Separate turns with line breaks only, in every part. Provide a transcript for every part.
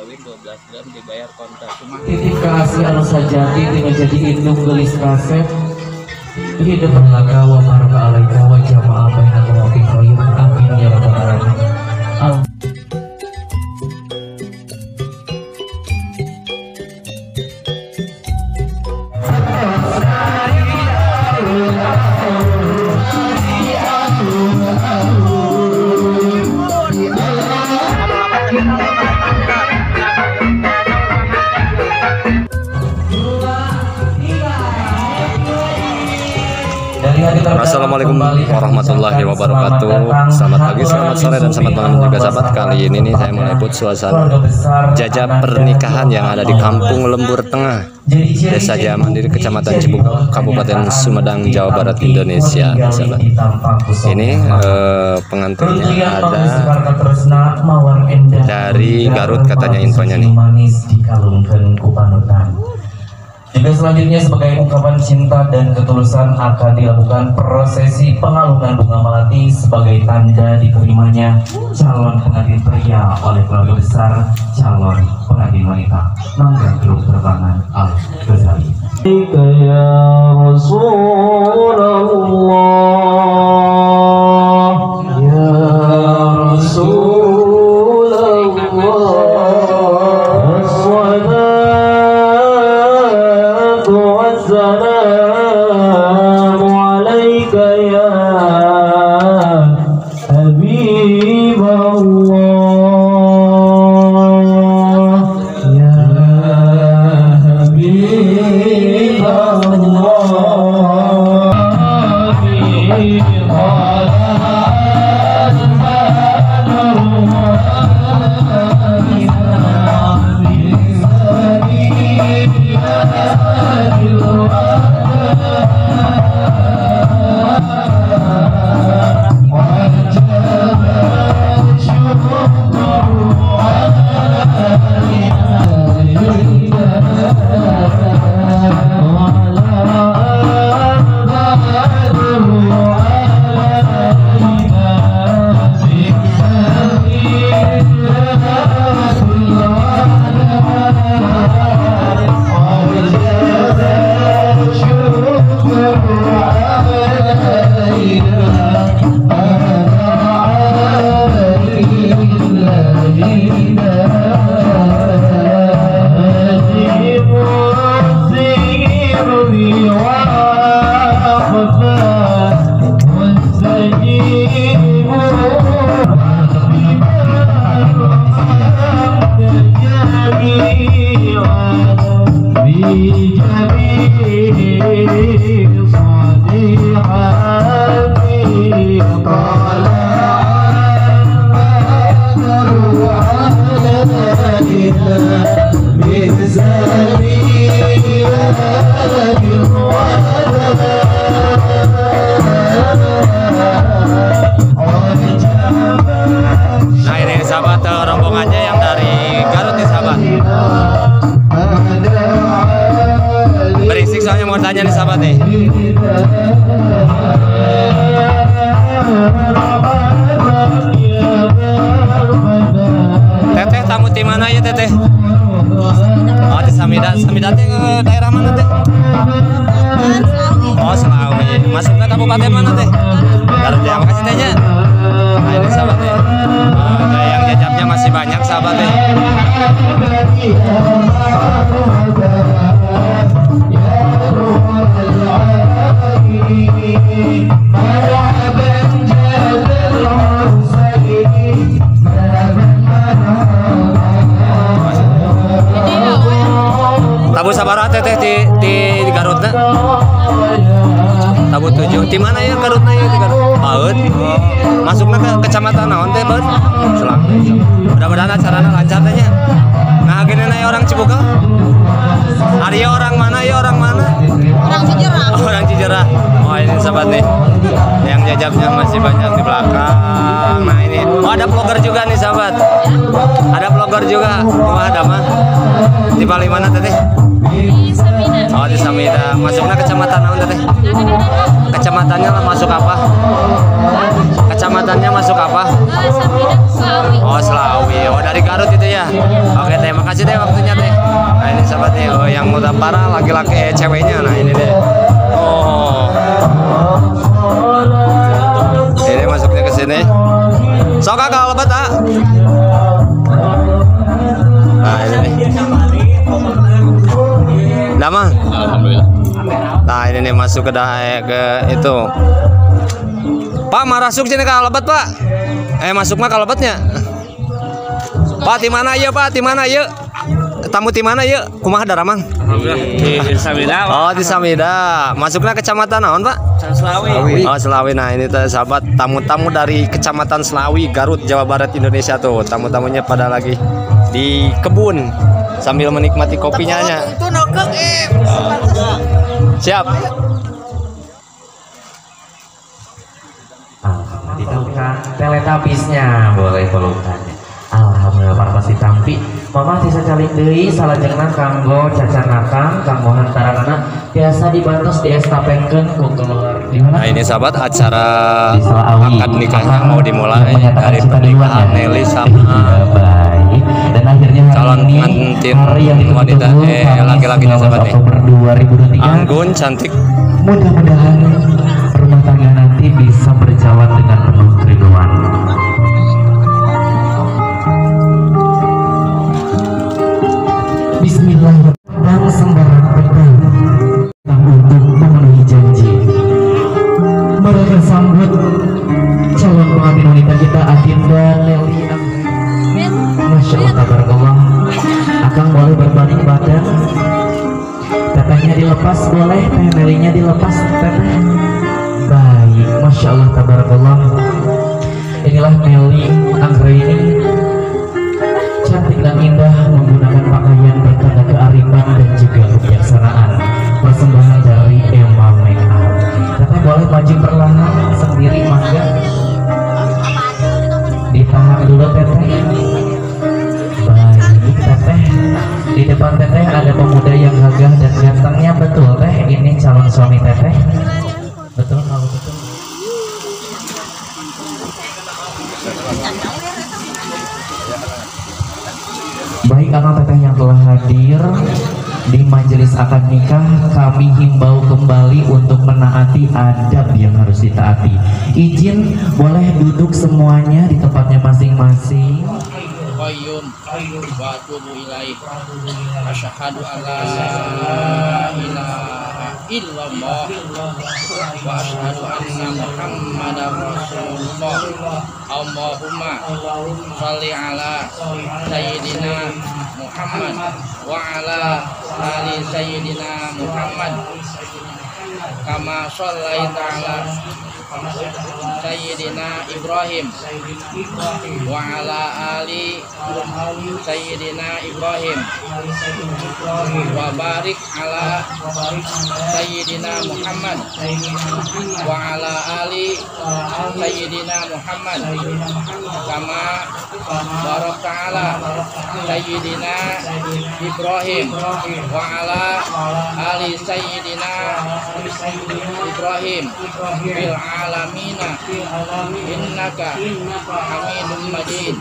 heroin 12 gram dibayar kontak.
Titik kasih anu sajati tinggal jadi indung gelis kaset hidup berlaga wa marba alaika wa jama'a baina qawati khayyum amin ya rabbal alamin.
Assalamualaikum warahmatullahi wabarakatuh. Selamat pagi, selamat sore, dan selamat malam juga sahabat. Kali ini nih saya meliput suasana jajak pernikahan yang ada di Kampung Lembur Tengah, Desa Jaya Mandiri, Kecamatan Cibugau, Kabupaten Sumedang, Jawa Barat, Indonesia. Sahabat, ini pengantinnya ada dari Garut katanya infonya nih.
Juga selanjutnya sebagai ungkapan cinta dan ketulusan akan dilakukan prosesi pengalungan bunga melati sebagai tanda diterimanya calon pengantin pria oleh keluarga besar calon pengantin wanita. Mangga grup terbangan Al-Ghazali. Ya Rasulullah, ya Rasulullah, السلام عليك يا حبيب الله يا حبيب
Nah ini sahabat, rombongannya yang dari Garut nih sahabat. Berisik soalnya mau tanya nih sahabat nih. Teteh tamu di mana ya teteh? Oh di Samida. Samida teh daerah mana teh? Oh Selawi. Masuknya kabupaten mana teh? Garut ya. Makasih tehnya. Nah ini sahabat teh. Yang jajabnya masih banyak sahabat teh. Tabu sabaraha teteh di Garutna? Tabu 7. Di mana ya Garutna ya di Garut? Baut. Masukna ke kecamatan naon teh Baut? Selang. Mudah-mudahan acarana lancar teh nya. Nah, gini nih orang Cibugau. Arya orang mana ya orang mana?
Orang Cijerah.
Oh, orang Cijerah. Oh ini sahabat nih. Yang jajabnya masih banyak di belakang. Nah ini. Oh ada vlogger juga nih sahabat. Ada vlogger juga. Oh ada mah. Di Bali mana teteh?
Di Samida.
Oh di Samida. Masuknya kecamatan naon teteh? Kecamatannya masuk apa? kecamatannya masuk apa?
Selawi.
Oh Selawi, oh dari Garut itu ya. Oke teh, makasih teh waktunya teh. Nah ini sahabat nih, oh, yang Mudapara laki-laki ceweknya, nah ini deh. Oh, ini masuknya ke sini. Sok kakak lebat ah. Nah ini nih. Damang.
Alhamdulillah.
Nah ini nih masuk ke itu. Pak marasuk sini ke lebat pak. Masuk mah ke lebatnya. Pak di mana ya Pak? Di mana ya? Tamu di mana ya? Kumaha daramang?
Di Samida.
Oh di Samida. Masuknya kecamatan naon Pak?
Selawi.
Oh Selawi. Nah ini tuh sahabat tamu-tamu dari kecamatan Selawi, Garut, Jawa Barat, Indonesia tuh. Tamu-tamunya pada lagi di kebun sambil menikmati kopinya. Siap.
Ditemukan teletabisnya boleh pelukan. Alhamdulillah para pasti tampi. Mama bisa calik deui salajengna kanggo cacanakang kanggo hantaranana biasa dibantos diestapekeun ku keluar.
Nah ini sahabat acara
Di Selawi.
akad nikahnya mau dimulai
Menyatakan
dari
cinta duluan
pernikahan
ya?
Nelly sama
Iya, baik. Dan akhirnya hari
calon
ini
pengantin
hari yang
wanita,
ditunggu-tunggu,
laki-lakinya
19
sahabat nih.
Oktober 2023.
Anggun cantik.
Mudah-mudahan rumah tangga nanti bisa berjalan dengan penuh keriduan. Bismillahirrahmanirrahim. Dan sembarang pedang untuk memenuhi janji. Mereka sambut calon pengantin wanita kita Adinda Nelly. Masya Allah tabarakallah. Akang boleh berbanding badan. Tetehnya dilepas boleh, teh Nelly-nya dilepas teteh. Baik, Masya Allah tabarakallah. Inilah Nelly Anggraini, cantik dan indah menggunakan pakaian bertanda kearifan dan juga kebijaksanaan. Persembahan dari Emma Makeup. Teteh boleh maju perlahan sendiri mangga. Ditahan dulu teteh. Baik teteh. Di depan teteh ada pemuda yang gagah dan gantengnya, betul teh ini calon suami teteh. Betul kalau betul. Baik anak teteh yang telah hadir di majelis akad nikah, kami himbau kembali untuk menaati adab yang harus ditaati. Izin boleh duduk semuanya di tempatnya masing-masing.
Qayyum wa atubu ilaih. Asyhadu an la ilaha illallah wa asyhadu anna Muhammadar Rasulullah. Allahumma shalli ala sayyidina Muhammad wa ala ali sayyidina Muhammad kama shallaita ala Sayyidina Ibrahim wa ala ali Sayyidina Ibrahim wa barik ala Sayyidina Muhammad wa ala ali Sayyidina Muhammad kama barakta ala Sayyidina Ibrahim wa ala ali Sayyidina Ibrahim fil alamina innaka hamidum majid.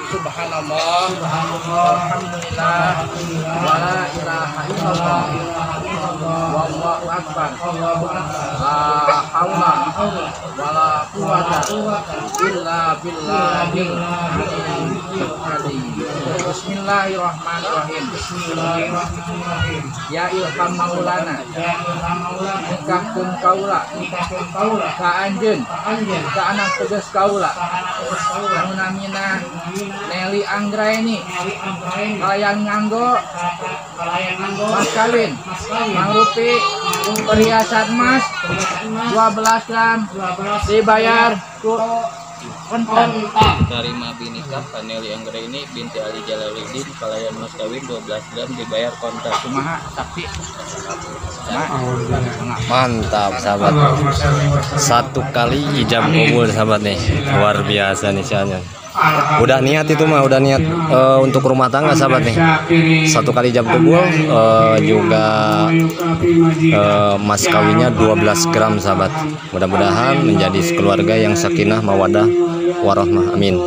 Subhanallah walhamdulillah wa la ilaha illallah wallahu akbar la haula wa la quwwata illa billahil aliyyil azim. Bismillahirrahmanirrahim. Ya ilham maulana nikahkeun kaula ka anjeun ka anak tegas kaula anu namina Nelly Anggraini kalayan nganggo mas kawin mangrupi perhiasan emas 12 gram dibayar ku kontan.
Terima binikah Nelly Anggraini binti Ali Jalaluddin kalayan mas kawin 12 gram dibayar kontan.
Kumaha sakti.
Mantap sahabat. Satu kali ijab kabul sahabat nih. Luar biasa nih soalnya. Udah niat itu mah, udah niat untuk rumah tangga sahabat nih. 1 kali jam kubul, juga mas kawinnya 12 gram sahabat. Mudah-mudahan menjadi keluarga yang sakinah mawadah warahmah, amin.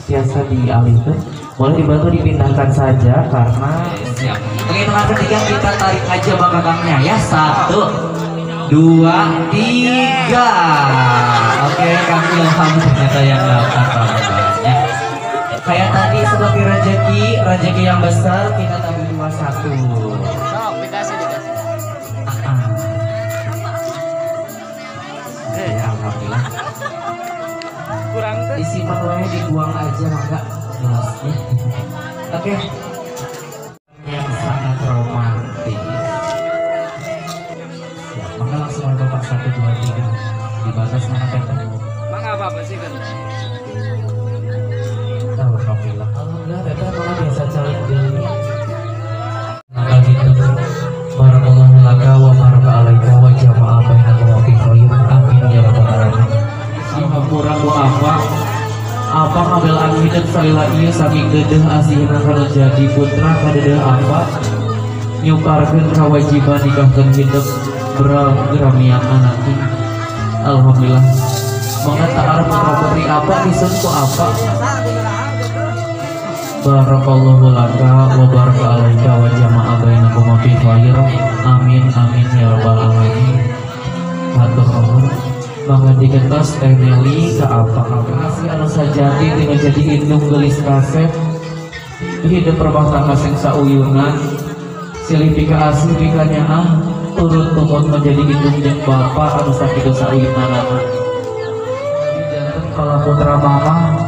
Biasa dialihkan, boleh dibantu dipindahkan saja karena siap. Hitungan ketiga kita tarik aja bakakangnya ya. 1, 2, 3. Oke, kami Ilham ternyata yang dapat banyak. Kayak tadi seperti rezeki yang besar kita tabung 21. Ya alhamdulillah. Disimpan wae, dibuang aja enggak gelasnya. Oke. Yang sangat romantis. Ya, maka langsung ada Bapak 1, 2, 3 di batas mana Tete?
Bang apa sih kan?
Alhamdulillah. Alhamdulillah Tete malah biasa cari diri. Maka gitu. Barakallahu laka wa baraka alaika wa jama'a bainakum wa fi khair. Amin ya rabbal alamin. Alhamdulillah apa ngambil hidup salila ieu saking dedeh asihna kana jadi putra kadedeh apa nyukarkeun kewajiban nikahkeun hidup beramian anak. Alhamdulillah. Mangga ta'aruf putra putri apa disun ku apa. Barakallahu laka wa baraka alaika wa jama'a bainakum fi khair. Amin amin ya rabbal alamin. Hatur nuhun. Mangga digentos Teh Nelly ke apa kasih anu sajati dengan jadi indung gelis kaset hidup rumah tangga sing sauyungan silih pika asih pikanya turun tumut menjadi indung jeung bapak anu sakitu sauyungan anak janten kala putra mama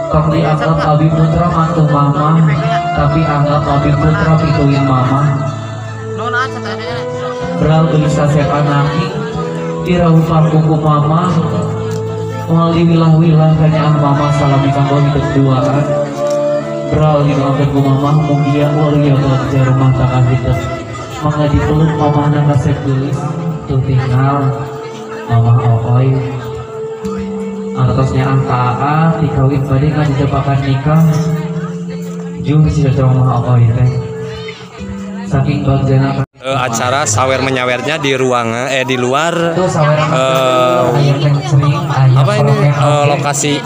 kang dianggap abi putra mantu mama tapi anggap abi putra pituin mama beral gelis kaset anaki dirauh pangkuku mama wali wilah-wilah kanyaan mama salami kanggo hidup duaan beral didoakan ku mama mugia walia kerja rumah tangga hidup mangga dipeluk mama nang kasep geulis tuh tinggal mama ooi artosnya angka dikawin bade ngajajapakan nikah juh si mama ooi teh saking bagjana
acara sawer menyawernya di ruangan di luar apa ini lokasi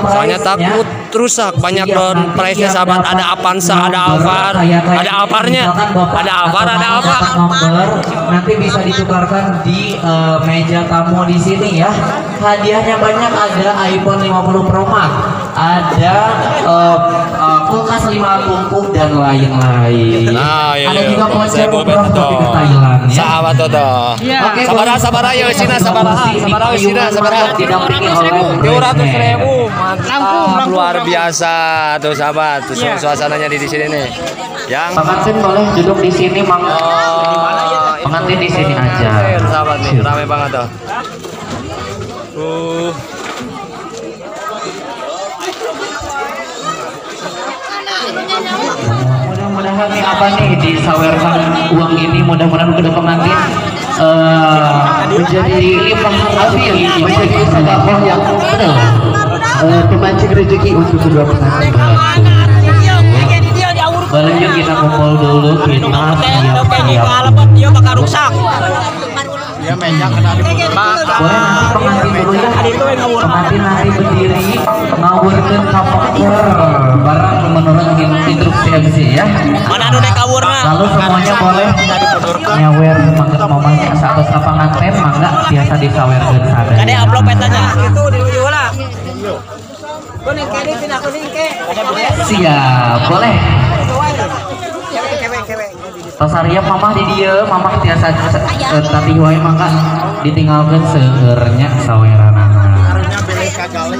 soalnya takut rusak banyak down price-nya sahabat ada Avanza ada Alphard ada Alphardnya ada Alphard ada Alphard
nanti bisa ditukarkan di meja tamu di sini ya hadiahnya banyak ada iPhone 50 Pro Max ada kulkas 5 bungkus dan lain-lain ada juga voucher umroh ke Thailand ya
sahabat Toto sabar ayo sini sabar didampingi oleh 200.000 mantap luar biasa tuh sahabat tuh suasananya di sini nih yang
pengantin boleh duduk di sini pengantin di sini aja
sahabat nih ramai banget tuh
mudah-mudahan nih apa nih disawerkan uang ini mudah-mudahan kepada pengantin menjadi limpahan hasil menjadi sedekah yang pemancing rezeki untuk kedua pengantin. Boleh yuk kita kumpul dulu kita rusak. Boleh nanti pengantin dulu ya. Pengantin nanti berdiri ngawurkeun ka poker barang menurut instruksi MC ya.
Mana anu dek kawurna?
Lalu semuanya boleh nyawer mangga mamanya satos ka pengantin mangga biasa disawerkeun sadaya.
Ada amplop etanya.
Itu di ujung lah. Kuning kene pindah kuning ke.
Siap, boleh. Pasariap mamah di dia, mamah tiasa tapi wae mangga ditinggalkeun seurnya saweranana.
Harusnya beli kagale.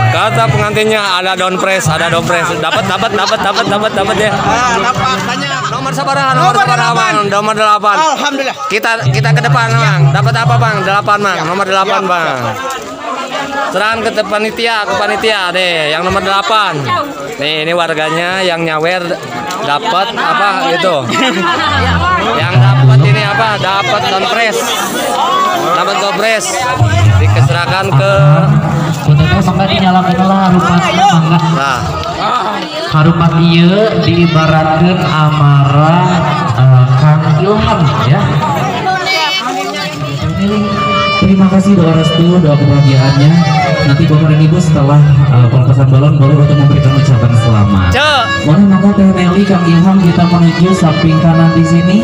Kata pengantinnya ada down press, dapat ya.
Dapat banyak.
Nomor sabaraha, nomor 8.
Alhamdulillah.
Kita ke depan, Bang. Dapat apa, Bang? 8, Bang. Nomor 8, Bang. Serahkan ke panitia deh, yang nomor 8. Nih, ini warganya yang nyawer dapat apa itu? Yang dapat ini apa? Dapat down press. Dapat down press. Dikeserahkan ke
maka dinyalakanlah harupat mangga.
nah,
Harupat ieu diibaratkeun amarah Kang Ilham ya. Terima kasih doa restu, doa kebahagiaannya. Nanti Bapak dan Ibu setelah pelepasan balon boleh untuk memberikan ucapan selamat. Mohon maka Teh Nelly, Kang Ilham kita menuju samping kanan di sini.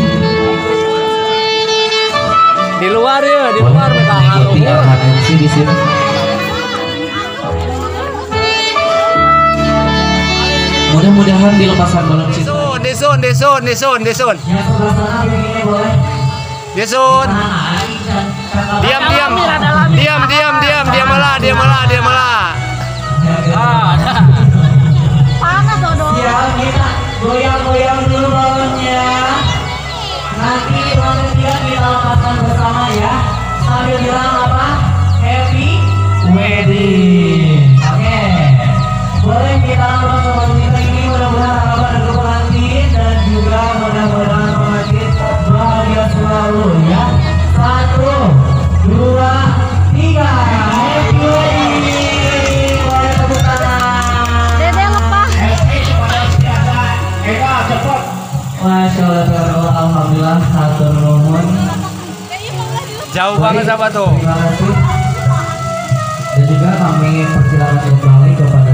di luar mereka
mengikuti arahan MC di sini. Mudah-mudahan di lepasan balon cinta.
Desun. Desun. Diam malah.
Panas dong.
Siap, kita goyang-goyang dulu balonnya. Nanti balon dia kita lepaskan bersama ya. Sambil bilang apa? Happy wedding. Oke. Boleh kita lakukan balon kita ini, mudah-mudahan harapan dari pengantin dan juga mudah-mudahan pengantin bahagia selalu ya. 1, 2, 3. Happy wedding. Boleh tepuk tangan.
Dede lepas.
Masya Allah, alhamdulillah, hatur nuhun.
Jauh banget apa tuh?
Terima kasih. Dan juga kami persilakan kembali kepada